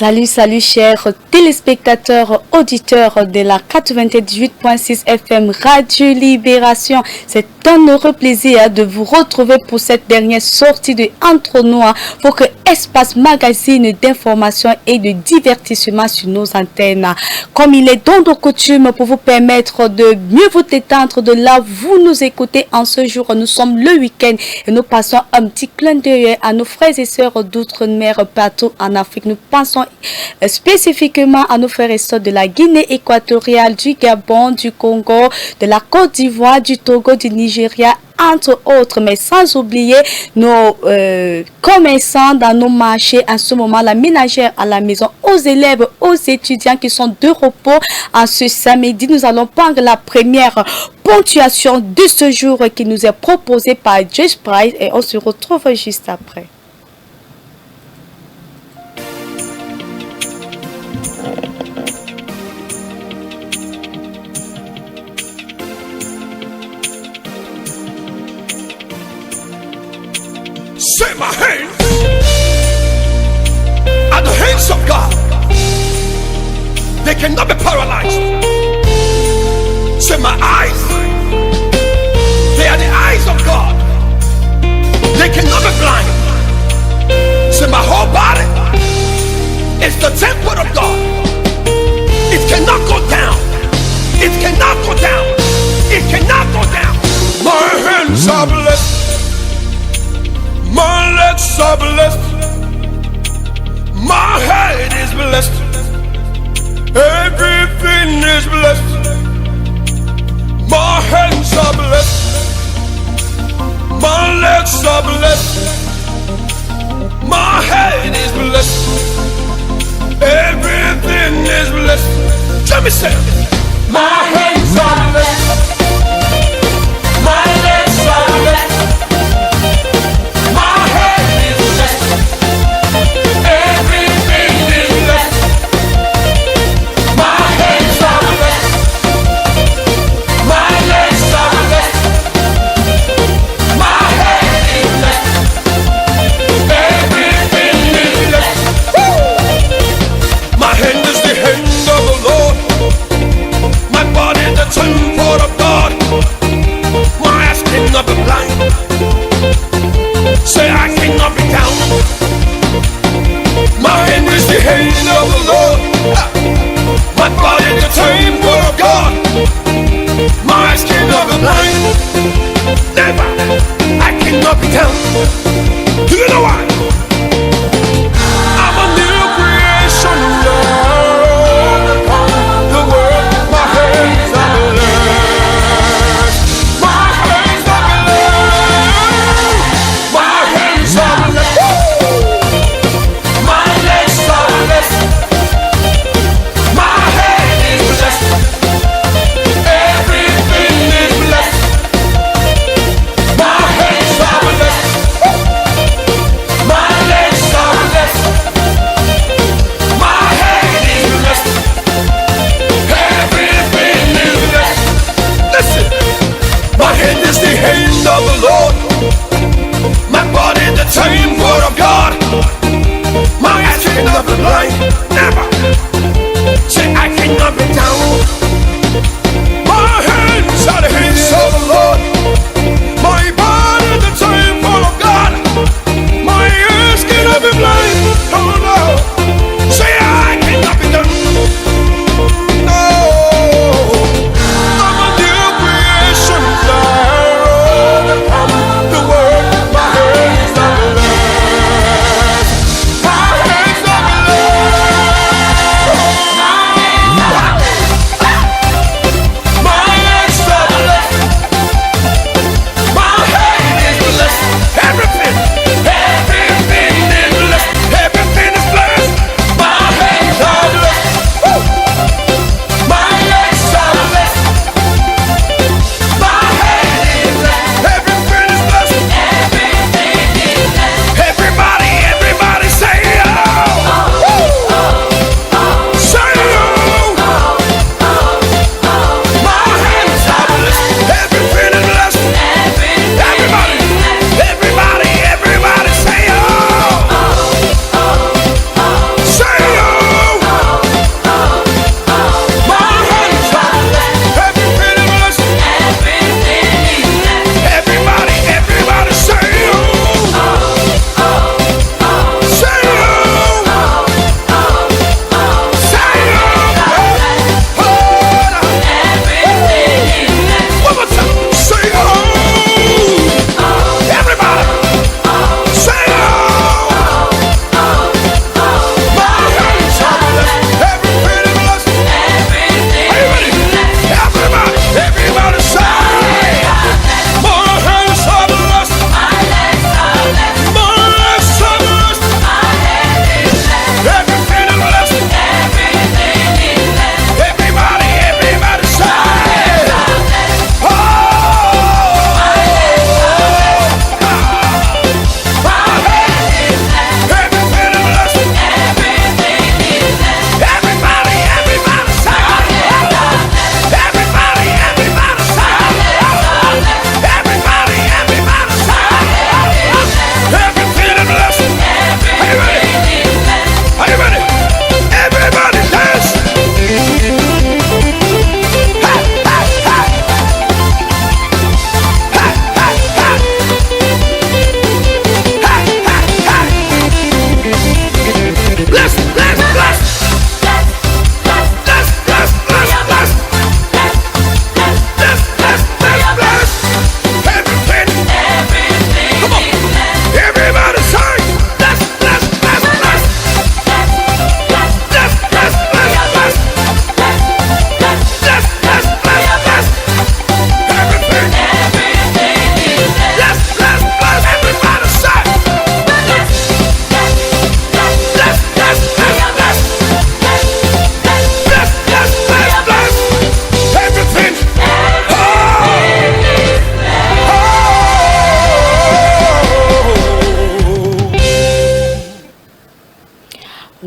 Salut, salut chers téléspectateurs, auditeurs de la 98.6 FM Radio Libération. C'est un heureux plaisir de vous retrouver pour cette dernière sortie de Entre nous pour que Espace Magazine d'information et de divertissement sur nos antennes. Comme il est dans nos coutumes pour vous permettre de mieux vous détendre de là vous nous écoutez en ce jour. Nous sommes le week-end et nous passons un petit clin d'œil à nos frères et sœurs d'outre-mer partout en Afrique. Nous pensons spécifiquement à nos frères et sœurs de la Guinée équatoriale, du Gabon, du Congo, de la Côte d'Ivoire, du Togo, du Nigeria, entre autres, mais sans oublier nos commerçants dans nos marchés en ce moment, la ménagère à la maison, aux élèves, aux étudiants qui sont de repos. En ce samedi, nous allons prendre la première ponctuation de ce jour qui nous est proposée par Just Price et on se retrouve juste après. Say my hands are the hands of God. They cannot be paralyzed. Say my eyes, they are the eyes of God. They cannot be blind. Say my whole body is the temple of God. It cannot go down. It cannot go down. It cannot go down. My hands are blessed. My legs are blessed. My head is blessed. Everything is blessed. My hands are blessed. My legs are blessed. My head is blessed. Everything is blessed. Let me say, my hands are blessed. My legs are blessed. My body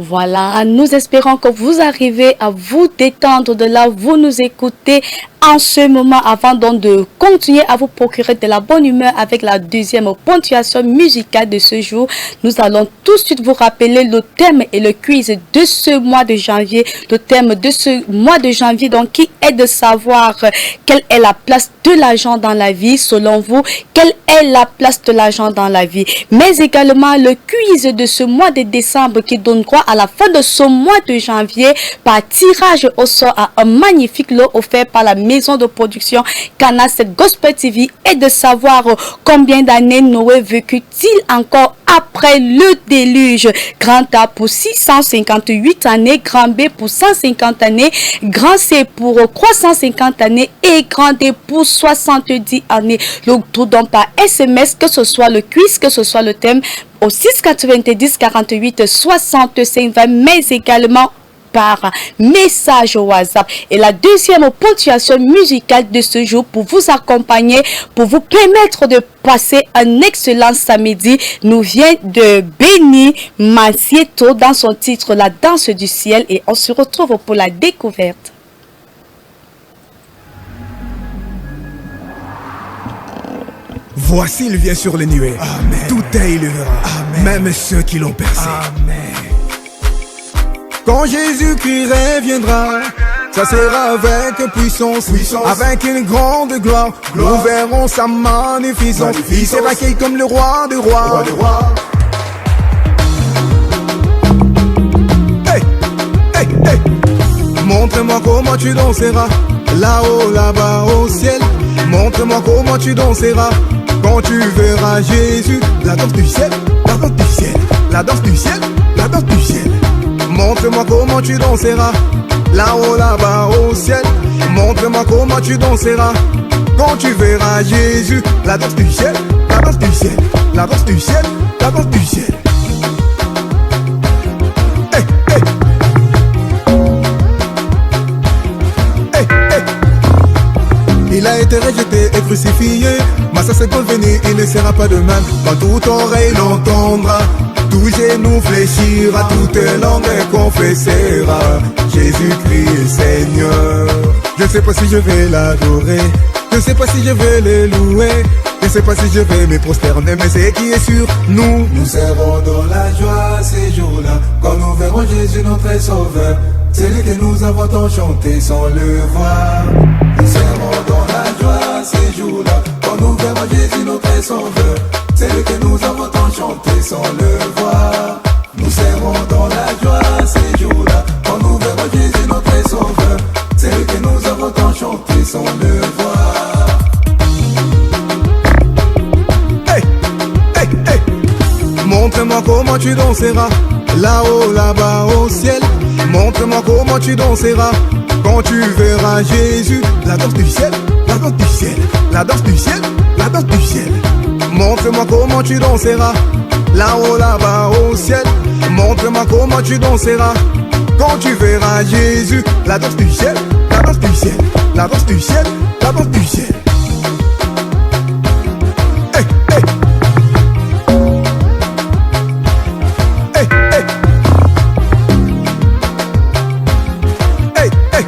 Voilà, nous espérons que vous arrivez à vous détendre de là où vous nous écoutez en ce moment, avant donc de continuer à vous procurer de la bonne humeur avec la deuxième ponctuation musicale de ce jour. Nous allons tout de suite vous rappeler le thème et le quiz de ce mois de janvier. Le thème de ce mois de janvier, donc, qui est de savoir quelle est la place de l'argent dans la vie. Selon vous, quelle est la place de l'argent dans la vie? Mais également le quiz de ce mois de décembre qui donne droit à la fin de ce mois de janvier par tirage au sort à un magnifique lot offert par la maison de production Canal 7 Gospel TV, et de savoir combien d'années Noé vécut-il encore après le déluge. Grand A pour 658 années, grand B pour 150 années, grand C pour 350 années et grand D pour 70 années. Le tout donc par SMS, que ce soit le quiz, que ce soit le thème, au 690 48 65 20, mais également par message au WhatsApp. Et la deuxième ponctuation musicale de ce jour pour vous accompagner, pour vous permettre de passer un excellent samedi, nous vient de Benny Macieto dans son titre La danse du ciel, et on se retrouve pour la découverte. Voici, il vient sur les nuées. Amen. Tout est il verra. Amen. Même ceux qui l'ont percé. Amen. Quand Jésus-Christ reviendra, ça sera avec puissance, avec une grande gloire. Nous verrons sa magnificence. Il sera accueilli comme le roi des rois. Hey, hey, hey. Montre-moi comment tu danseras, là-haut, là-bas au ciel. Montre-moi comment tu danseras quand tu verras Jésus. La danse du ciel, la danse du ciel, la danse du ciel, la danse du ciel. Montre-moi comment tu danseras, là-haut, là-bas au ciel. Montre-moi comment tu danseras quand tu verras Jésus. La danse du ciel, la danse du ciel, la danse du ciel, la danse du ciel. Hey, hey. Hey, hey. Il a été rejeté et crucifié, mais ça c'est convenu, il ne sera pas de même. Quand toute oreille l'entendra, tout genou fléchira, toute langue confessera Jésus-Christ est Seigneur. Je ne sais pas si je vais l'adorer, je ne sais pas si je vais le louer, je ne sais pas si je vais me prosterner, mais c'est qui est sûr, nous serons dans la joie ces jours-là, quand nous verrons Jésus notre Sauveur. C'est lui que nous avons tant chanté sans le voir. Nous serons dans la joie ces jours-là, quand nous verrons Jésus notre Sauveur. C'est lui que nous avons tant chanté sans le voir. Nous serons dans la joie ces jours-là, quand nous verrons Jésus notre Sauveur. C'est lui que nous avons tant chanté sans le voir. Hey, hey, hey. Montre-moi comment tu danseras, là-haut, là-bas au ciel. Montre-moi comment tu danseras quand tu verras Jésus. La danse du ciel, la danse du ciel, la danse du ciel, la danse du ciel. Montre-moi comment tu danseras, là-haut, là-bas au ciel. Montre-moi comment tu danseras quand tu verras Jésus. La danse du ciel, la danse du ciel, la danse du ciel, la danse du ciel. Hey, hey. Hey, hey. Hey, hey.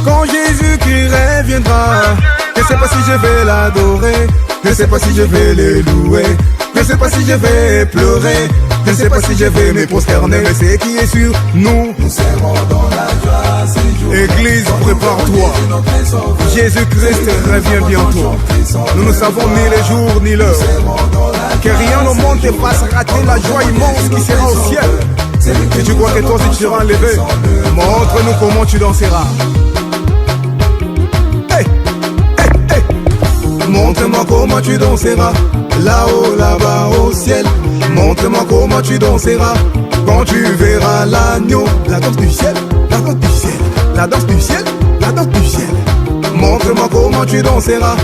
Quand Jésus-Christ reviendra, je ne sais pas si je vais l'adorer, je ne sais pas si je vais le louer, je ne sais pas si je vais pleurer, je ne sais pas si je vais me prosterner, mais c'est qui est sûr, nous serons dans la joie ces jours. Église, prépare-toi, Jésus-Christ revient bientôt. Nous ne savons ni les jours ni l'heure, que rien au monde te fasse rater la joie immense qui sera au ciel. Et tu crois que toi si tu seras enlevé, montre-nous comment tu danseras. Hey, hey, hey. Montre-moi comment tu danseras, là-haut, là-bas au ciel. Montre-moi comment tu danseras quand tu verras l'agneau. La danse du ciel, la danse du ciel, la danse du ciel, la danse du ciel. Montre-moi comment tu danseras,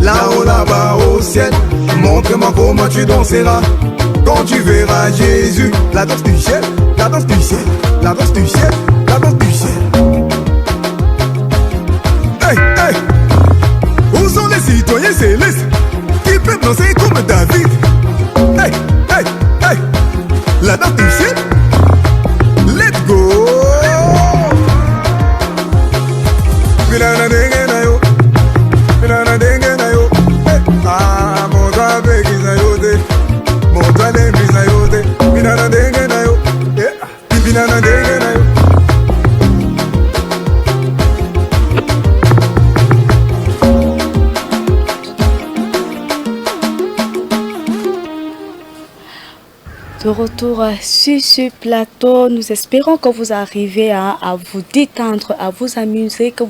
là-haut, là-bas au ciel. Montre-moi comment tu danseras quand tu verras Jésus. La danse du ciel, la danse du ciel, la danse du ciel, la danse du ciel. Hey, hey. Où sont les citoyens célestes qui peuvent danser comme David? Hey, hey, hey. La danse du ciel, De retour sur ce plateau, nous espérons que vous arrivez à vous détendre, à vous amuser, que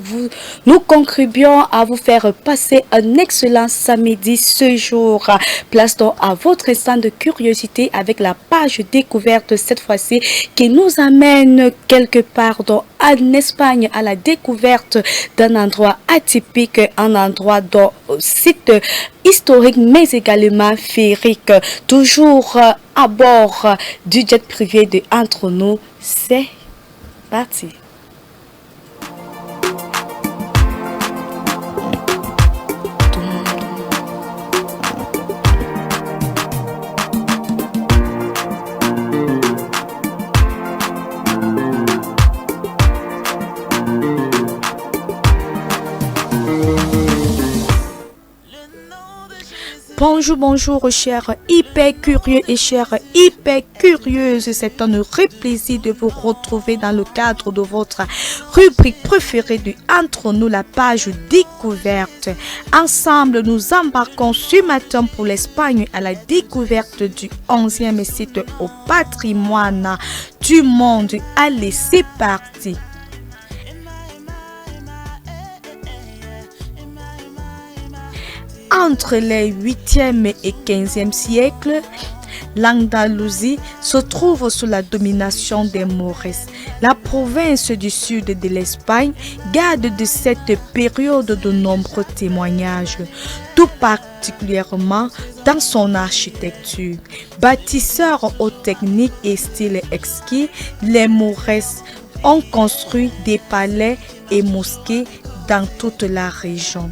nous contribuons à vous faire passer un excellent samedi ce jour. Place donc à votre instant de curiosité avec la page découverte cette fois-ci qui nous amène quelque part en Espagne à la découverte d'un endroit atypique, un endroit dont site historique mais également féerique. Toujours à bord du jet privé de Entre nous, c'est parti. Bonjour chers hyper curieux et chères hyper curieuses, c'est un vrai plaisir de vous retrouver dans le cadre de votre rubrique préférée de Entre nous, la page découverte. Ensemble, nous embarquons ce matin pour l'Espagne à la découverte du 11e site au patrimoine du monde. Allez, c'est parti! Entre les 8e et 15e siècles, l'Andalousie se trouve sous la domination des Maures. La province du sud de l'Espagne garde de cette période de nombreux témoignages, tout particulièrement dans son architecture. Bâtisseurs aux techniques et styles exquis, les Maures ont construit des palais et mosquées dans toute la région.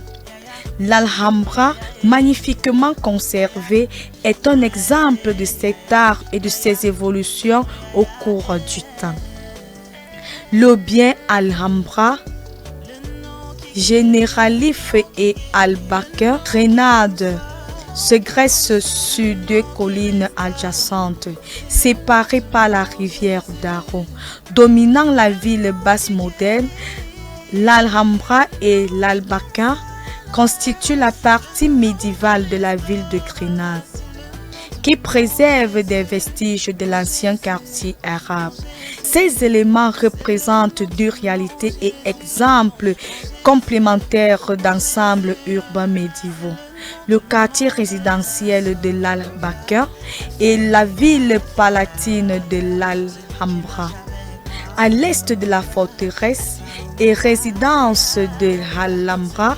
L'Alhambra, magnifiquement conservée, est un exemple de cet art et de ses évolutions au cours du temps. Le bien Alhambra, Generalife et Albaquer, Grenade, se dresse sur deux collines adjacentes, séparées par la rivière Darro. Dominant la ville basse moderne, l'Alhambra et l'Albaquer constitue la partie médiévale de la ville de Grenade, qui préserve des vestiges de l'ancien quartier arabe. Ces éléments représentent deux réalités et exemples complémentaires d'ensembles urbains médiévaux. Le quartier résidentiel de l'Albaquer et la ville palatine de l'Alhambra. À l'est de la forteresse et résidence de l'Alhambra,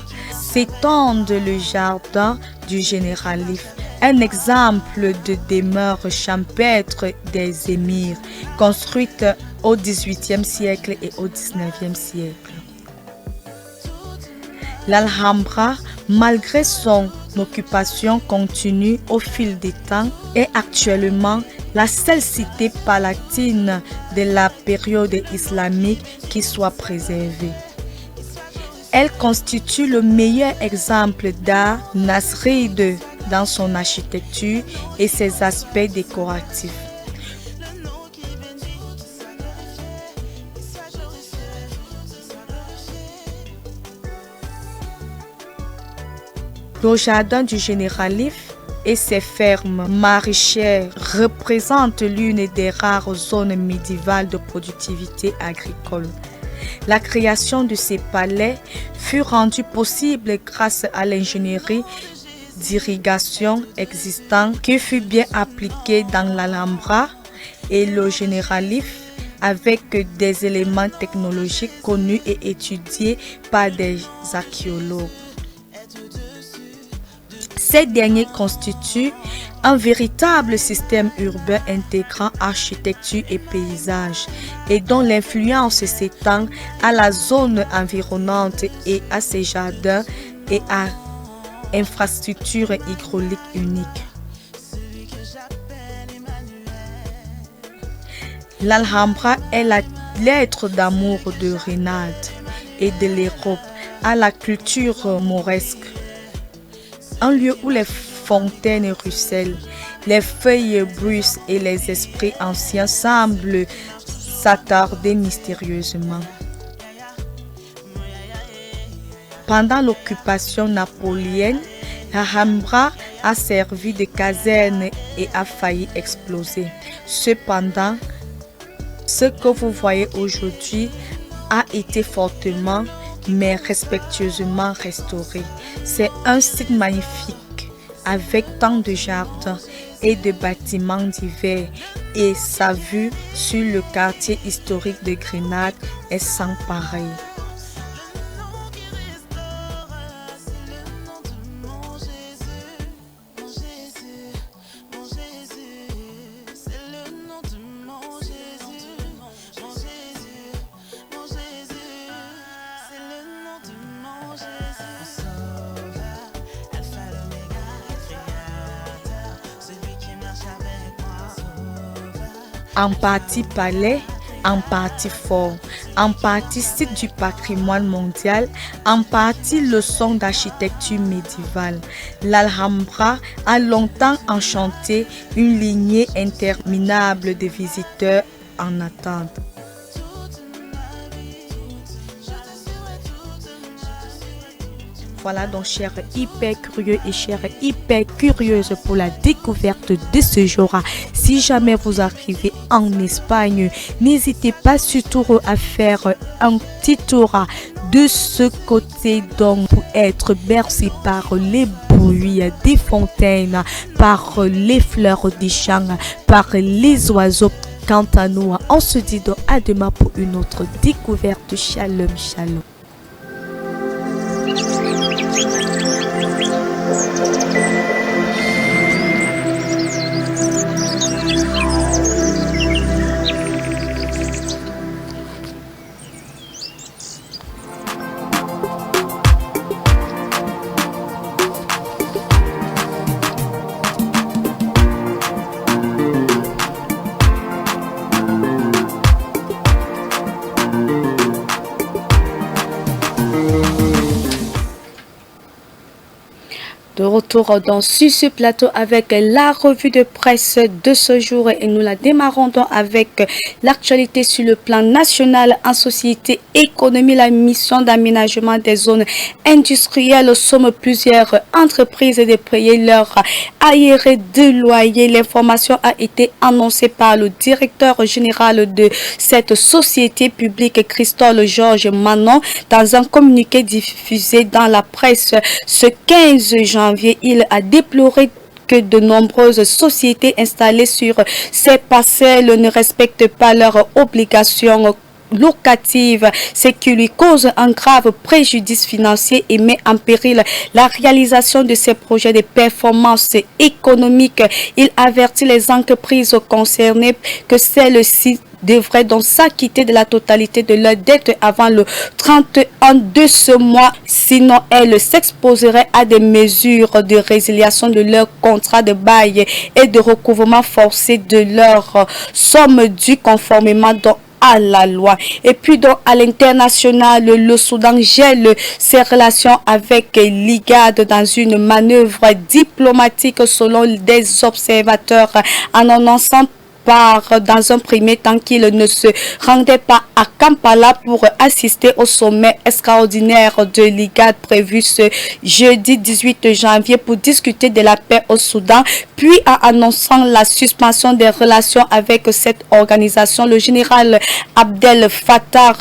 s'étendent le jardin du Generalife, un exemple de demeure champêtre des émirs, construite au XVIIIe siècle et au XIXe siècle. L'Alhambra, malgré son occupation continue au fil des temps, est actuellement la seule cité palatine de la période islamique qui soit préservée. Elle constitue le meilleur exemple d'art nasride dans son architecture et ses aspects décoratifs. Le jardin du Generalife et ses fermes maraîchères représentent l'une des rares zones médiévales de productivité agricole. La création de ces palais fut rendue possible grâce à l'ingénierie d'irrigation existante qui fut bien appliquée dans l'Alhambra et le Generalife avec des éléments technologiques connus et étudiés par des archéologues. Ces derniers constituent un véritable système urbain intégrant architecture et paysage et dont l'influence s'étend à la zone environnante et à ses jardins et à infrastructures hydrauliques uniques. L'Alhambra est la lettre d'amour de Grenade et de l'Europe à la culture mauresque. Un lieu où les fontaines ruissellent, les feuilles bruissent et les esprits anciens semblent s'attarder mystérieusement. Pendant l'occupation napoléonienne, l'Alhambra a servi de caserne et a failli exploser. Cependant, ce que vous voyez aujourd'hui a été fortement mais respectueusement restauré. C'est un site magnifique avec tant de jardins et de bâtiments divers, et sa vue sur le quartier historique de Grenade est sans pareil. En partie palais, en partie fort, en partie site du patrimoine mondial, en partie leçon d'architecture médiévale. L'Alhambra a longtemps enchanté une lignée interminable de visiteurs en attente. Voilà donc, chers hyper curieux et chères hyper curieuses, pour la découverte de ce jour. Si jamais vous arrivez en Espagne, n'hésitez pas surtout à faire un petit tour de ce côté, donc pour être bercé par les bruits des fontaines, par les fleurs des champs, par les oiseaux. Quant à nous, on se dit donc à demain pour une autre découverte. Shalom, shalom. De retour sur ce plateau avec la revue de presse de ce jour, et nous la démarrons donc avec l'actualité sur le plan national en société économie. La mission d'aménagement des zones industrielles somme plusieurs entreprises de payer leur arriérés de loyer. L'information a été annoncée par le directeur général de cette société publique, Christophe Georges Manon, dans un communiqué diffusé dans la presse ce 15 janvier. Il a déploré que de nombreuses sociétés installées sur ces parcelles ne respectent pas leurs obligations locatives, ce qui lui cause un grave préjudice financier et met en péril la réalisation de ces projets de performance économique. Il avertit les entreprises concernées que celles-ci devraient donc s'acquitter de la totalité de leurs dettes avant le 31 de ce mois, sinon elles s'exposeraient à des mesures de résiliation de leur contrat de bail et de recouvrement forcé de leur somme due conformément à la loi. Et puis donc à l'international, le Soudan gèle ses relations avec l'IGAD dans une manœuvre diplomatique selon des observateurs, en annonçant dans un premier temps qu'il ne se rendait pas à Kampala pour assister au sommet extraordinaire de l'IGAD prévu ce jeudi 18 janvier pour discuter de la paix au Soudan, puis en annonçant la suspension des relations avec cette organisation, le général Abdel Fattah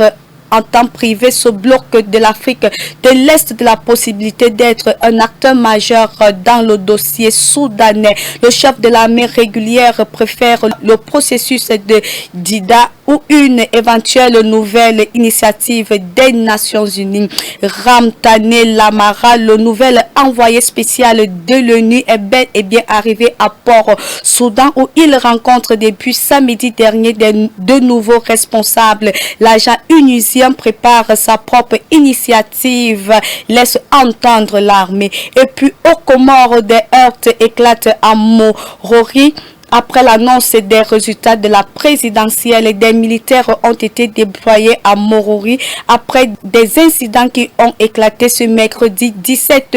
en temps privé ce bloc de l'Afrique de l'Est de la possibilité d'être un acteur majeur dans le dossier soudanais. Le chef de l'armée régulière préfère le processus de Dida ou une éventuelle nouvelle initiative des Nations Unies. Ramtane Lamara, le nouvel envoyé spécial de l'ONU, est bel et bien arrivé à Port-Soudan où il rencontre depuis samedi dernier de nouveaux responsables. L'agent unusien prépare sa propre initiative, laisse entendre l'armée. Et puis aux Comores, des heurts éclatent à Morori Après l'annonce des résultats de la présidentielle, des militaires ont été déployés à Morori après des incidents qui ont éclaté ce mercredi 17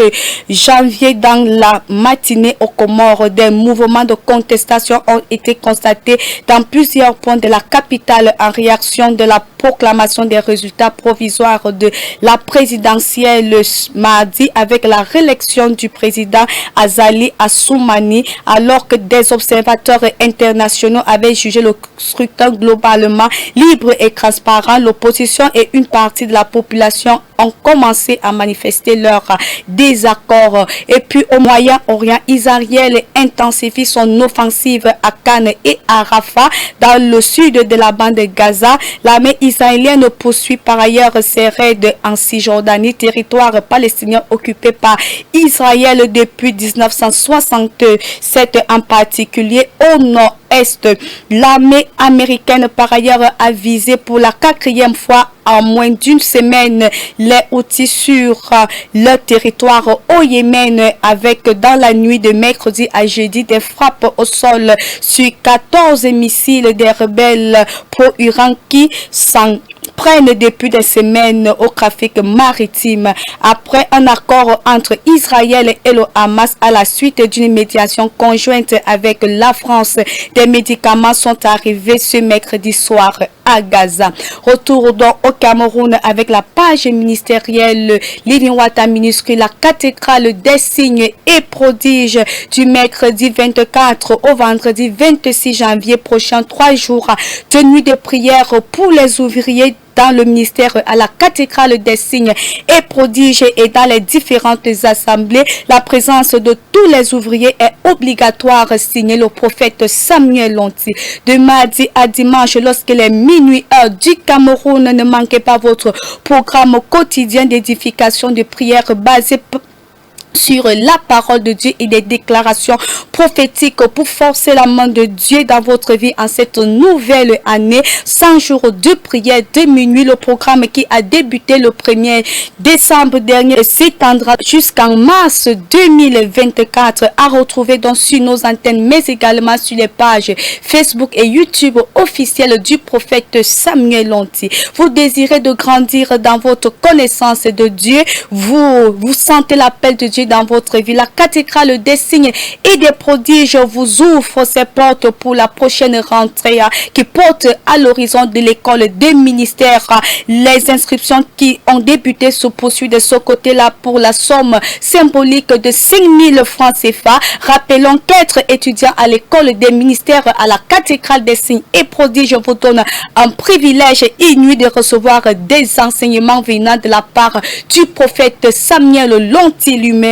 janvier dans la matinée aux Comores. Des mouvements de contestation ont été constatés dans plusieurs points de la capitale en réaction de la proclamation des résultats provisoires de la présidentielle mardi avec la réélection du président Azali Assoumani, alors que des observateurs internationaux avaient jugé le scrutin globalement libre et transparent. L'opposition et une partie de la population ont commencé à manifester leur désaccord. Et puis au Moyen-Orient, Israël intensifie son offensive à Cannes et à Rafah dans le sud de la bande de Gaza. L'armée israélienne poursuit par ailleurs ses raids en Cisjordanie, territoire palestinien occupé par Israël depuis 1967, en particulier au nord-est. L'armée américaine par ailleurs a visé pour la 4e fois en moins d'une semaine les Houthis sur leur territoire au Yémen, avec dans la nuit de mercredi à jeudi des frappes au sol sur 14 missiles des rebelles pro-Iran qui s'en prennent depuis des semaines au trafic maritime. Après un accord entre Israël et le Hamas à la suite d'une médiation conjointe avec la France, des médicaments sont arrivés ce mercredi soir à Gaza. Retour donc au Cameroun avec la page ministérielle Living Water minuscule, la cathédrale des signes et prodiges du mercredi 24 au vendredi 26 janvier prochain, 3 jours de nuit de prière pour les ouvriers dans le ministère à la cathédrale des signes et prodiges et dans les différentes assemblées. La présence de tous les ouvriers est obligatoire, signé le prophète Samuel Lonti. De mardi à dimanche, lorsque les minuit heure du Cameroun, ne manquez pas votre programme quotidien d'édification de prière basé sur la parole de Dieu et des déclarations prophétiques pour forcer la main de Dieu dans votre vie en cette nouvelle année. 100 jours de prière de minuit. Le programme qui a débuté le 1er décembre dernier s'étendra jusqu'en mars 2024, à retrouver donc sur nos antennes, mais également sur les pages Facebook et YouTube officielles du prophète Samuel Lonti. Vous désirez de grandir dans votre connaissance de Dieu, vous sentez l'appel de Dieu dans votre vie. La cathédrale des signes et des prodiges vous ouvre ses portes pour la prochaine rentrée qui porte à l'horizon de l'école des ministères. Les inscriptions qui ont débuté se poursuivent de ce côté-là pour la somme symbolique de 5 000 francs CFA. Rappelons qu'être étudiant à l'école des ministères à la cathédrale des signes et prodiges vous donne un privilège inouï de recevoir des enseignements venant de la part du prophète Samuel Lonti lui-même.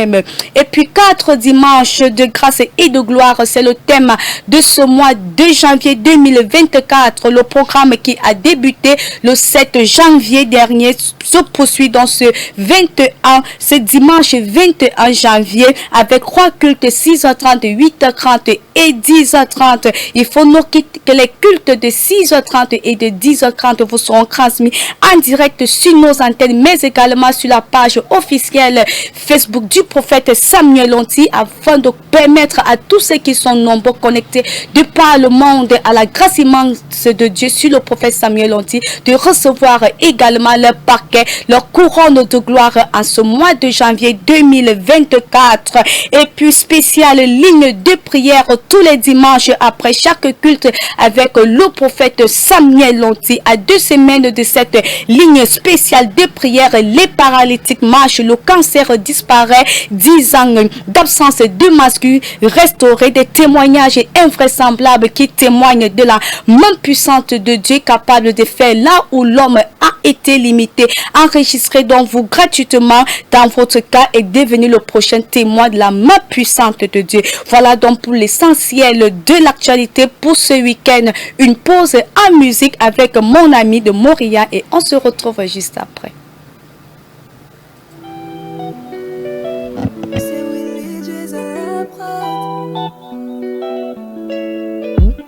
Et puis 4 dimanches de grâce et de gloire, c'est le thème de ce mois de janvier 2024. Le programme qui a débuté le 7 janvier dernier se poursuit dans ce dimanche 21 janvier avec 3 cultes 6h30, 8h30 et 10h30. Il faut noter que les cultes de 6h30 et de 10h30 vous seront transmis en direct sur nos antennes, mais également sur la page officielle Facebook du prophète Samuel Lonti, afin de permettre à tous ceux qui sont nombreux connectés de par le monde à la grâce immense de Dieu sur le prophète Samuel Lonti de recevoir également leur paquet, leur couronne de gloire en ce mois de janvier 2024. Et puis spéciale ligne de prière tous les dimanches après chaque culte avec le prophète Samuel Lonti. À 2 semaines de cette ligne spéciale de prière, les paralytiques marchent, le cancer disparaît, 10 ans d'absence de masculin restauré, des témoignages invraisemblables qui témoignent de la main puissante de Dieu capable de faire là où l'homme a été limité. Enregistrez donc vous gratuitement dans votre cas et devenez le prochain témoin de la main puissante de Dieu. Voilà donc pour l'essentiel de l'actualité pour ce week-end. Une pause en musique avec mon ami de Moria et on se retrouve juste après.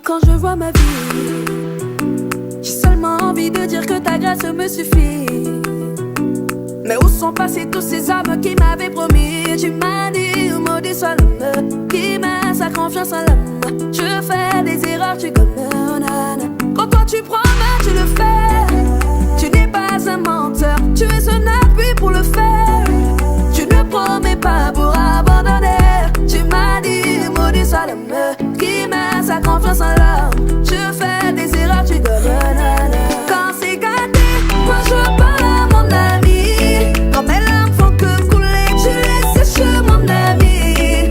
Quand je vois ma vie, j'ai seulement envie de dire que ta grâce me suffit. Mais où sont passés tous ces hommes qui m'avaient promis? Tu m'as dit, maudit soit l'homme qui m'a sa confiance en l'homme. Je fais des erreurs, tu commets. Quand toi tu promets, tu le fais. Tu n'es pas un menteur, tu es un appui pour le faire. Tu ne promets pas pour abandonner. Tu m'as dit, maudit soit l'homme qui met sa confiance en l'homme. Je fais des erreurs, tu commets. Quand c'est gâté, moi je parle à mon ami. Quand mes larmes font que couler, tu laisses sécher mon ami.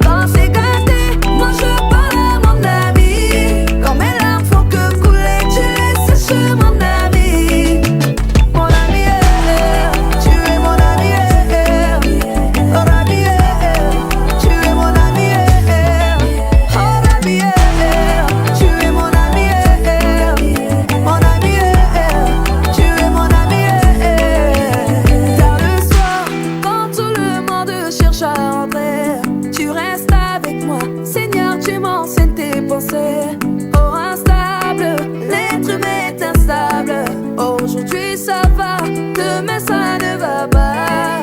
Quand c'est gâté, moi je parle à mon ami. Quand mes larmes font que couler, tu laisses sécher mon ami. Mon ami, tu es mon ami. Mon ami, tu es mon ami. Oh ami, tu es mon ami. Mon ami, tu es mon ami. Tard le soir, quand tout le monde cherche à rentrer, tu restes avec moi. Seigneur, tu m'enseignes tes pensées. Oh instable, l'être humain est instable. Aujourd'hui ça va, demain ça ne va pas.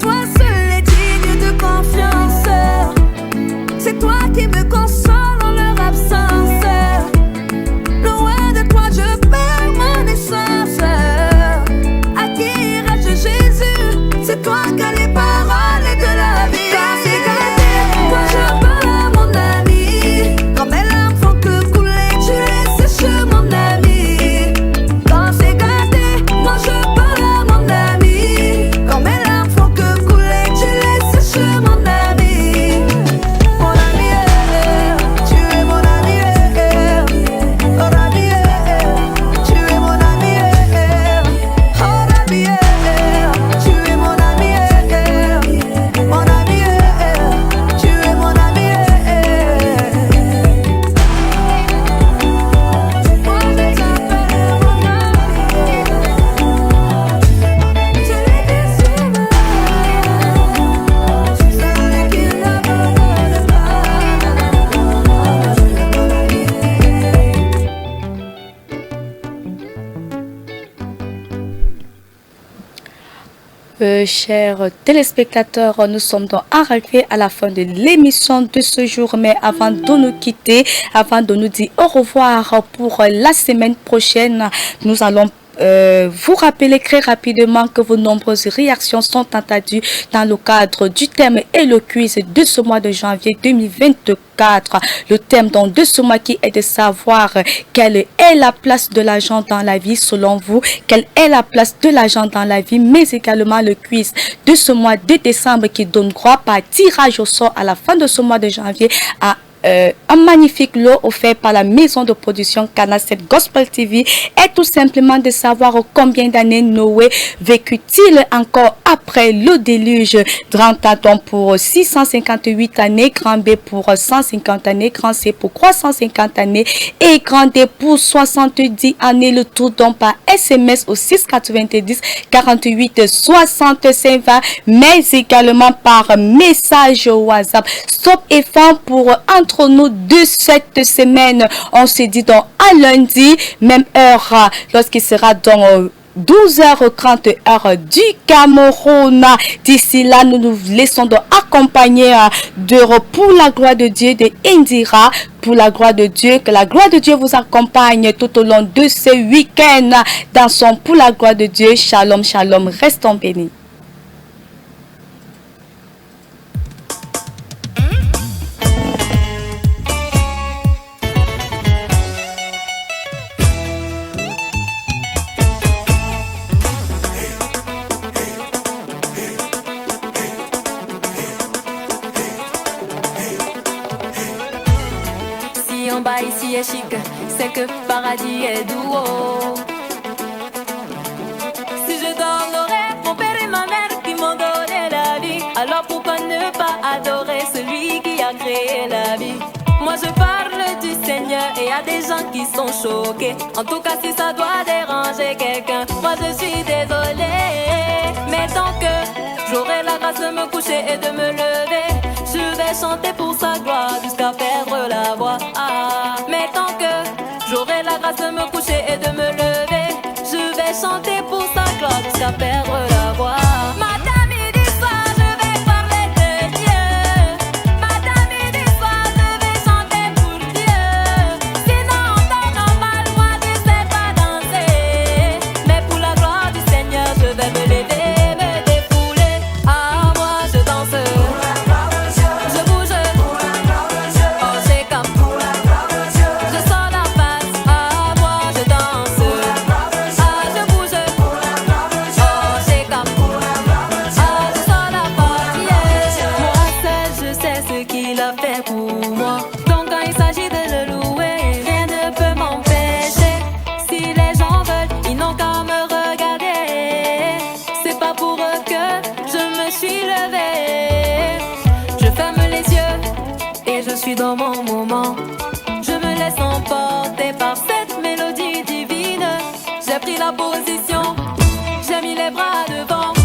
Toi seul est digne de confiance. C'est toi qui me console en leur absence. Loin de toi je perds mon essence. À qui irai-je Jésus? C'est toi qui as les paroles et de la vie. Quand c'est gâté, moi je parle à mon ami. Quand mes larmes font que couler, tu laisses sécher mon ami. Quand c'est gâté, moi je parle à mon ami. Quand mes larmes font que couler, tu laisses sécher mon ami. Mon ami, tu es mon ami. Oh ami, tu es mon ami. Oh ami, tu es mon ami. Mon ami, tu es mon ami. Moi je t'appelle mon ami. Celui qui sauve, celui qui n'abandonne pas. Chers téléspectateurs, nous sommes donc arrivés à la fin de l'émission de ce jour. Mais avant de nous quitter, avant de nous dire au revoir pour la semaine prochaine, nous allons vous rappeler très rapidement que vos nombreuses réactions sont attendues dans le cadre du thème et le quiz de ce mois de janvier 2024. Le thème donc de ce mois qui est de savoir quelle est la place de l'argent dans la vie selon vous, quelle est la place de l'argent dans la vie, mais également le quiz de ce mois de décembre qui donne droit par tirage au sort à la fin de ce mois de janvier à un magnifique lot offert par la maison de production Canal 7 Gospel TV est tout simplement de savoir combien d'années Noé vécut-il encore après le déluge. Grand A donc pour 658 années, grand B pour 150 années, grand C pour 350 années et grand D pour 70 années. Le tout donc par SMS au 690 48 65 20, mais également par message au WhatsApp. Stop et fin pour entre nous de cette semaine. On se dit donc à lundi, même heure, lorsqu'il sera dans 12h30 heure du Cameroun. D'ici là, nous nous laissons donc accompagner d'Europe pour la gloire de Dieu de Indira. Pour la gloire de Dieu, que la gloire de Dieu vous accompagne tout au long de ce week-end. Dans son pour la gloire de Dieu, shalom, shalom, restons bénis. Ici est chic, c'est que paradis est doux. Si je donnerais mon père et ma mère qui m'ont donné la vie, alors pourquoi ne pas adorer celui qui a créé la vie? Moi je parle du Seigneur et y a des gens qui sont choqués. En tout cas si ça doit déranger quelqu'un, moi je suis désolée. Mais tant que j'aurai la grâce de me coucher et de me lever, je vais chanter pour sa gloire jusqu'à perdre la voix. Mais tant que j'aurai la grâce de me coucher et de me lever, je vais chanter pour sa gloire jusqu'à perdre la voix. Madame, midi soir, je vais parler de Dieu. Madame, midi soir, je dans mon moment. Je me laisse emporter par cette mélodie divine. J'ai pris la position, j'ai mis les bras devant.